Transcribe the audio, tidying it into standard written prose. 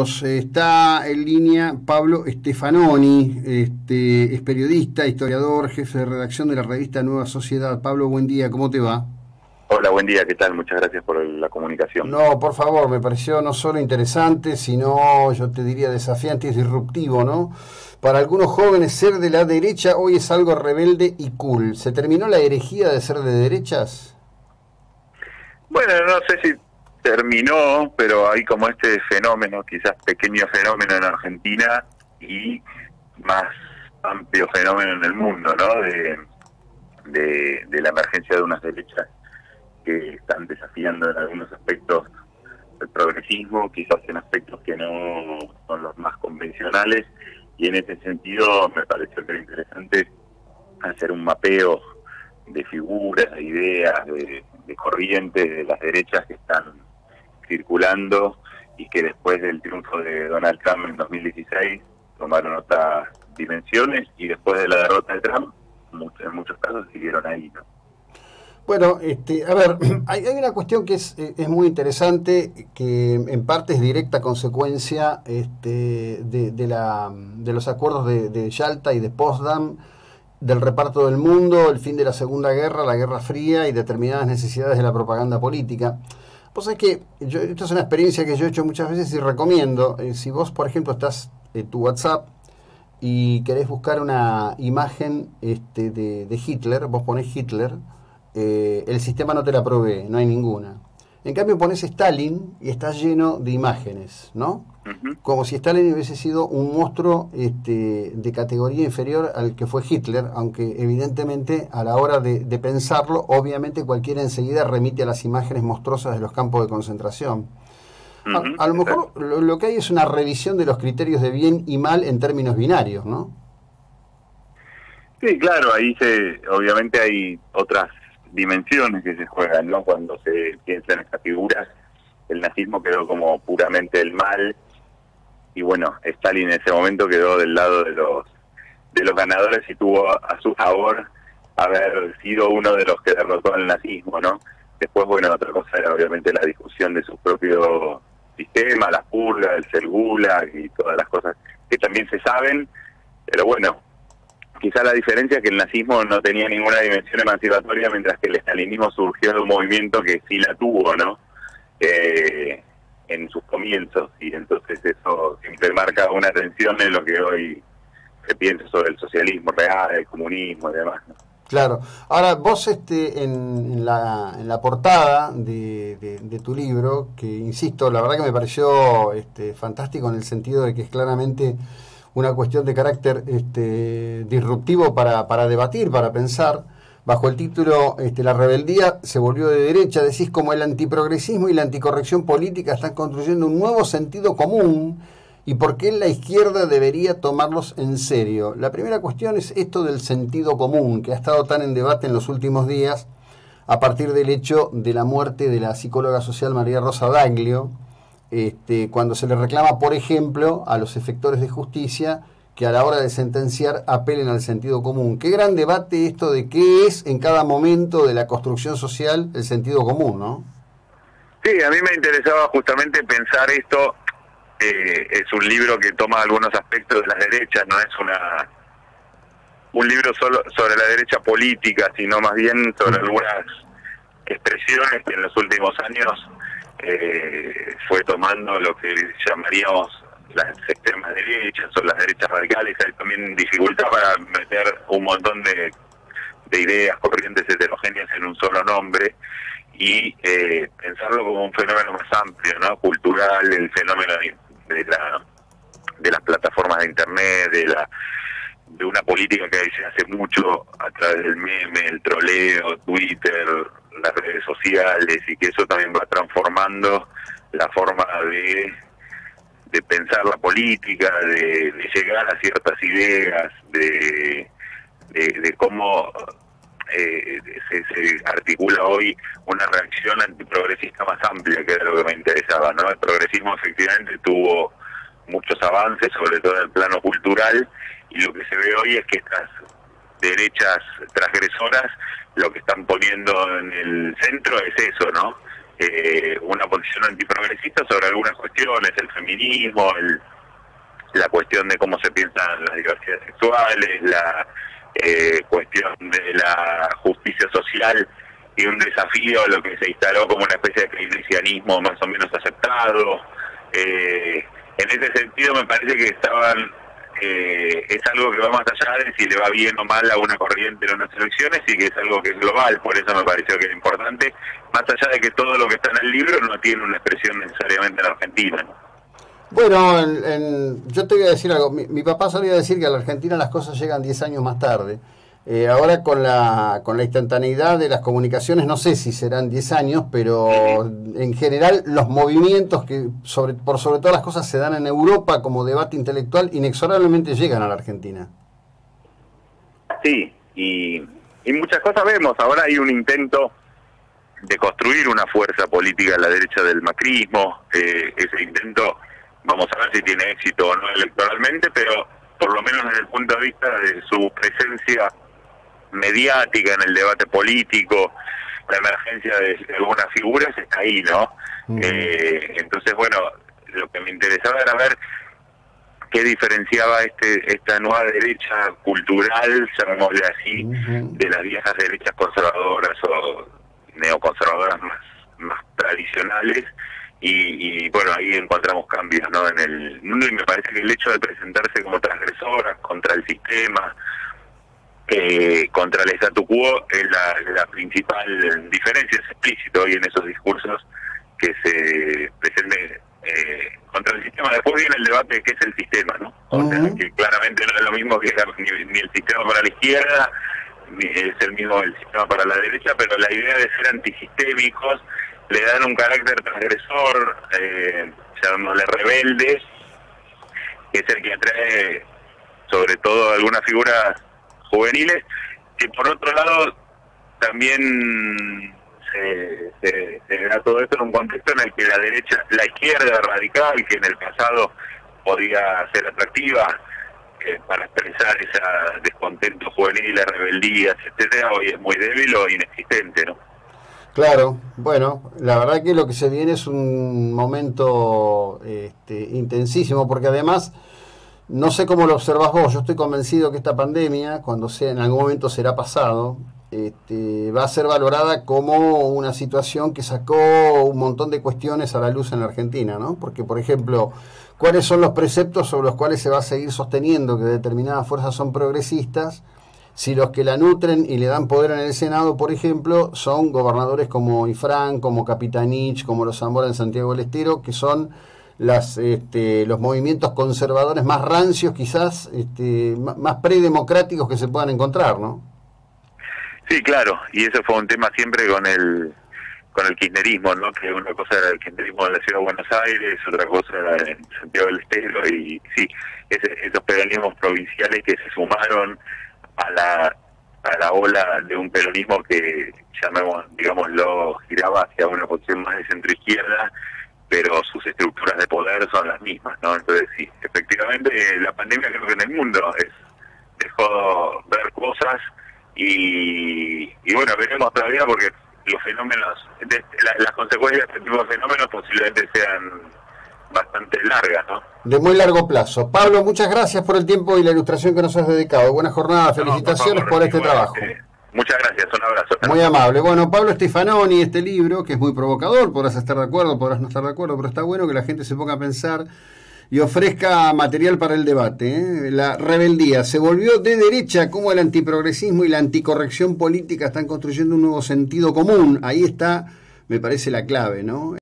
Está en línea Pablo Stefanoni, es periodista, historiador, jefe de redacción de la revista Nueva Sociedad. Pablo, buen día, ¿cómo te va? Hola, buen día, ¿qué tal? Muchas gracias por la comunicación. No, por favor, me pareció no solo interesante, sino, yo te diría, desafiante y disruptivo, ¿no? Para algunos jóvenes ser de la derecha hoy es algo rebelde y cool. ¿Se terminó la herejía de ser de derechas? Bueno, no sé si terminó, pero hay como este fenómeno, quizás pequeño fenómeno en Argentina y más amplio fenómeno en el mundo, ¿no? De la emergencia de unas derechas que están desafiando en algunos aspectos el progresismo, quizás en aspectos que no son los más convencionales, y en ese sentido me pareció que era interesante hacer un mapeo de figuras, de ideas, de corrientes de las derechas que están circulando y que después del triunfo de Donald Trump en 2016 tomaron otras dimensiones y después de la derrota de Trump, en muchos casos siguieron ahí, ¿no? Bueno, a ver, hay una cuestión que es muy interesante, que en parte es directa consecuencia de los acuerdos de Yalta y de Potsdam, del reparto del mundo, el fin de la Segunda Guerra, la Guerra Fría y determinadas necesidades de la propaganda política. Vos sabés que esto es una experiencia que yo he hecho muchas veces y recomiendo. Si vos, por ejemplo, estás en tu WhatsApp y querés buscar una imagen de Hitler, vos ponés Hitler, el sistema no te la provee, no hay ninguna. En cambio pones Stalin y está lleno de imágenes, ¿no? Ujú. Como si Stalin hubiese sido un monstruo de categoría inferior al que fue Hitler, aunque evidentemente a la hora de pensarlo, obviamente cualquiera enseguida remite a las imágenes monstruosas de los campos de concentración. A lo mejor Exacto. lo que hay es una revisión de los criterios de bien y mal en términos binarios, ¿no? Sí, claro, obviamente hay otras dimensiones que se juegan, ¿no? Cuando se piensa en estas figuras, el nazismo quedó como puramente el mal y bueno, Stalin en ese momento quedó del lado de los ganadores y tuvo a su favor haber sido uno de los que derrotó al nazismo, ¿no? Después, bueno, otra cosa era obviamente la discusión de su propio sistema, las purgas, el Gulag y todas las cosas que también se saben, pero bueno, quizá la diferencia es que el nazismo no tenía ninguna dimensión emancipatoria, mientras que el estalinismo surgió de un movimiento que sí la tuvo, ¿no? En sus comienzos, y entonces eso siempre marca una tensión en lo que hoy se piensa sobre el socialismo real, el comunismo y demás, ¿no? Claro. Ahora, vos en la portada de tu libro, que insisto, la verdad que me pareció fantástico en el sentido de que es claramente una cuestión de carácter disruptivo para debatir, para pensar, bajo el título La rebeldía se volvió de derecha, decís como el antiprogresismo y la anticorrección política están construyendo un nuevo sentido común y por qué la izquierda debería tomarlos en serio. La primera cuestión es esto del sentido común, que ha estado tan en debate en los últimos días a partir del hecho de la muerte de la psicóloga social María Rosa Daglio, cuando se le reclama, por ejemplo, a los efectores de justicia que a la hora de sentenciar apelen al sentido común. Qué gran debate esto de qué es en cada momento de la construcción social el sentido común, ¿no? Sí, a mí me interesaba justamente pensar esto. Es un libro que toma algunos aspectos de las derechas, no es un libro solo sobre la derecha política, sino más bien sobre algunas expresiones que en los últimos años fue tomando lo que llamaríamos las extremas derechas o las derechas radicales. Hay también dificultad para meter un montón de ideas, corrientes heterogéneas en un solo nombre y pensarlo como un fenómeno más amplio, ¿no? Cultural, el fenómeno de las plataformas de internet, de una política que se hace mucho a través del meme, el troleo, Twitter, las redes sociales, y que eso también va transformando la forma de pensar la política, de llegar a ciertas ideas, de cómo se articula hoy una reacción antiprogresista más amplia, que era lo que me interesaba, ¿no? El progresismo efectivamente tuvo muchos avances, sobre todo en el plano cultural, y lo que se ve hoy es que estas derechas transgresoras lo que están poniendo en el centro es eso, ¿no? una posición antiprogresista sobre algunas cuestiones, el feminismo, la cuestión de cómo se piensan las diversidades sexuales, la cuestión de la justicia social, y un desafío a lo que se instaló como una especie de keynesianismo más o menos aceptado. En ese sentido me parece que es algo que va más allá de si le va bien o mal a una corriente en unas elecciones, y que es algo que es global. Por eso me pareció que era importante, más allá de que todo lo que está en el libro no tiene una expresión necesariamente en Argentina, ¿no? Bueno, yo te voy a decir algo. Mi papá solía decir que a la Argentina las cosas llegan 10 años más tarde. Ahora con la instantaneidad de las comunicaciones, no sé si serán 10 años, pero en general los movimientos que por sobre todas las cosas se dan en Europa como debate intelectual inexorablemente llegan a la Argentina. Sí, y muchas cosas vemos. Ahora hay un intento de construir una fuerza política a la derecha del macrismo. Ese intento, vamos a ver si tiene éxito o no electoralmente, pero por lo menos desde el punto de vista de su presencia mediática en el debate político, la emergencia de algunas figuras está ahí, ¿no? Entonces, bueno, lo que me interesaba era ver qué diferenciaba esta nueva derecha cultural, llamémosle así, de las viejas derechas conservadoras o neoconservadoras más tradicionales. Y bueno, ahí encontramos cambios, ¿no?, en el mundo, y me parece que el hecho de presentarse como transgresoras contra el sistema, contra el statu quo, es la principal diferencia. Es explícito hoy en esos discursos que se presenten contra el sistema. Después viene el debate de qué es el sistema, ¿no? O sea, que claramente no es lo mismo que ni el sistema para la izquierda, ni es el mismo el sistema para la derecha, pero la idea de ser antisistémicos le dan un carácter transgresor, llamémosle rebeldes, que es el que atrae sobre todo algunas figuras juveniles, que por otro lado también se da todo esto en un contexto en el que la izquierda radical, que en el pasado podía ser atractiva para expresar ese descontento juvenil, las rebeldías, etcétera, hoy es muy débil o inexistente, ¿no? Claro, bueno, la verdad que lo que se viene es un momento intensísimo, porque además, no sé cómo lo observas vos, yo estoy convencido que esta pandemia, cuando en algún momento será pasado, va a ser valorada como una situación que sacó un montón de cuestiones a la luz en la Argentina, ¿no? Porque, por ejemplo, ¿cuáles son los preceptos sobre los cuales se va a seguir sosteniendo que determinadas fuerzas son progresistas, si los que la nutren y le dan poder en el Senado, por ejemplo, son gobernadores como Ifrán, como Capitanich, como los Zamora en Santiago del Estero, que son los movimientos conservadores más rancios, quizás más predemocráticos que se puedan encontrar, ¿no? Sí, claro, y eso fue un tema siempre con el kirchnerismo, ¿no? Que una cosa era el kirchnerismo de la Ciudad de Buenos Aires, otra cosa era en Santiago del Estero, y sí, esos peronismos provinciales que se sumaron a la ola de un peronismo que, digámoslo, giraba hacia una posición más de centro-izquierda, pero sus estructuras de poder son las mismas, ¿no? Entonces sí, efectivamente la pandemia creo que en el mundo dejó ver cosas, y bueno, veremos todavía, porque los fenómenos, las consecuencias de este tipo de fenómenos posiblemente sean bastante largas, ¿no? De muy largo plazo. Pablo, muchas gracias por el tiempo y la ilustración que nos has dedicado. Buena jornada, felicitaciones por este trabajo. Muchas gracias, un abrazo. Muy amable. Bueno, Pablo Stefanoni, este libro, que es muy provocador, podrás estar de acuerdo, podrás no estar de acuerdo, pero está bueno que la gente se ponga a pensar y ofrezca material para el debate, ¿eh? La rebeldía se volvió de derecha, como el antiprogresismo y la anticorrección política están construyendo un nuevo sentido común. Ahí está, me parece, la clave, ¿no?